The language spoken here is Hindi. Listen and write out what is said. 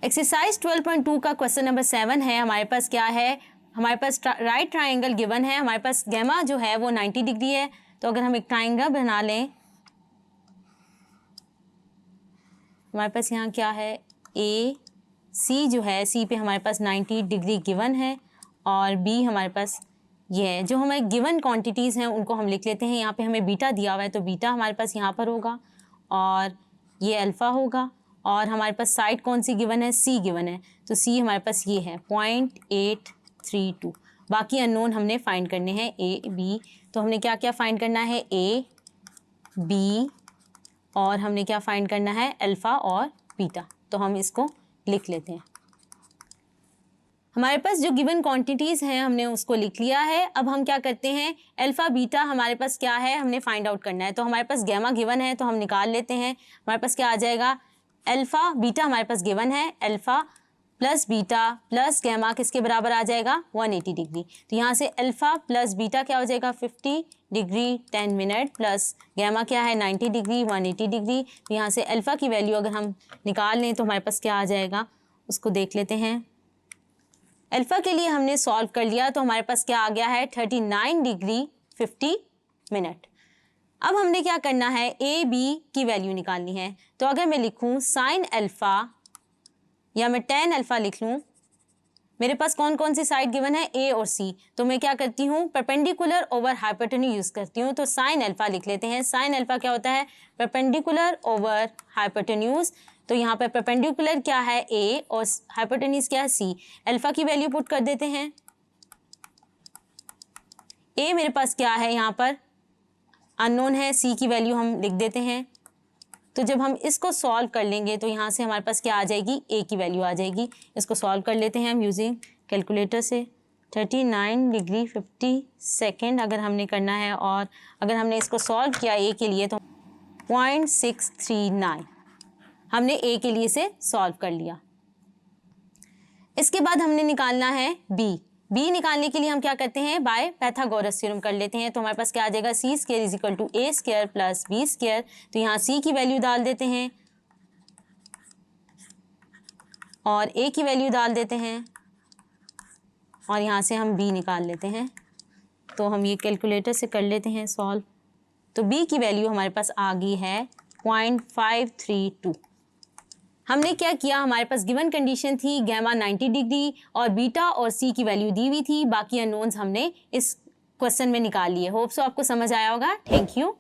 एक्सरसाइज 12.2 का क्वेश्चन नंबर 7 है। हमारे पास क्या है, हमारे पास राइट ट्राइंगल गिवन है। हमारे पास गैमा जो है वो 90 डिग्री है। तो अगर हम एक ट्राइंगल बना लें, हमारे पास यहाँ क्या है, ए सी जो है, सी पे हमारे पास 90 डिग्री गिवन है और बी हमारे पास ये है। जो हमारे गिवन क्वांटिटीज़ हैं उनको हम लिख लेते हैं। यहाँ पे हमें बीटा दिया हुआ है तो बीटा हमारे पास यहाँ पर होगा और ये अल्फ़ा होगा। और हमारे पास साइड कौन सी गिवन है, सी गिवन है। तो सी हमारे पास ये है 0.832। बाकी अननोन हमने फाइंड करने हैं ए बी। तो हमने क्या क्या फाइंड करना है, ए बी, और हमने क्या फाइंड करना है, अल्फ़ा और बीटा। तो हम इसको लिख लेते हैं। हमारे पास जो गिवन क्वांटिटीज़ हैं हमने उसको लिख लिया है। अब हम क्या करते हैं, अल्फ़ा बीटा हमारे पास क्या है, हमने फाइंड आउट करना है। तो हमारे पास गैमा गिवन है तो हम निकाल लेते हैं। हमारे पास क्या आ जाएगा, अल्फ़ा बीटा हमारे पास गिवन है, alpha plus beta plus gamma किसके बराबर आ जाएगा, 180 डिग्री। तो यहाँ से अल्फ़ा प्लस बीटा क्या हो जाएगा, 50 डिग्री 10 मिनट प्लस गैमा क्या है 90 डिग्री 180 डिग्री। तो यहाँ से अल्फ़ा की वैल्यू अगर हम निकाल लें तो हमारे पास क्या आ जाएगा, उसको देख लेते हैं। अल्फ़ा के लिए हमने सॉल्व कर लिया तो हमारे पास क्या आ गया है, 39 डिग्री 50 मिनट। अब हमने क्या करना है, ए बी की वैल्यू निकालनी है। तो अगर मैं लिखूं साइन अल्फ़ा या मैं टेन अल्फ़ा लिख लूँ, मेरे पास कौन कौन सी साइड गिवन है, ए और सी। तो मैं क्या करती हूँ, परपेंडिकुलर ओवर हाइपोटेन्यूज यूज़ करती हूँ। तो साइन अल्फ़ा लिख लेते हैं। साइन अल्फ़ा क्या होता है, परपेंडिकुलर ओवर हाइपोटेन्यूज। तो यहाँ पर परपेंडिकुलर क्या है, ए, और हाइपोटेन्यूज क्या है, सी। अल्फ़ा की वैल्यू पुट कर देते हैं। ए मेरे पास क्या है, यहाँ पर अननोन है, सी की वैल्यू हम लिख देते हैं। तो जब हम इसको सॉल्व कर लेंगे तो यहाँ से हमारे पास क्या आ जाएगी, ए की वैल्यू आ जाएगी। इसको सॉल्व कर लेते हैं हम यूजिंग कैलकुलेटर से। 39 डिग्री 50 सेकेंड अगर हमने करना है, और अगर हमने इसको सॉल्व किया ए के लिए तो 0.639 हमने ए के लिए से सॉल्व कर लिया। इसके बाद हमने निकालना है बी। बी निकालने के लिए हम क्या करते हैं, बाय पाइथागोरस थ्योरम कर लेते हैं। तो हमारे पास क्या आ जाएगा, C square is equal to A square plus B square. तो यहाँ सी की वैल्यू डाल देते हैं और ए की वैल्यू डाल देते हैं और यहाँ से हम बी निकाल लेते हैं। तो हम ये कैलकुलेटर से कर लेते हैं सॉल्व। तो बी की वैल्यू हमारे पास आ गई है 0.532। हमने क्या किया, हमारे पास गिवन कंडीशन थी गैमा 90 डिग्री और बीटा और सी की वैल्यू दी हुई थी। बाकी अननोन्स हमने इस क्वेश्चन में निकाल लिए। होप सो आपको समझ आया होगा। Thank you.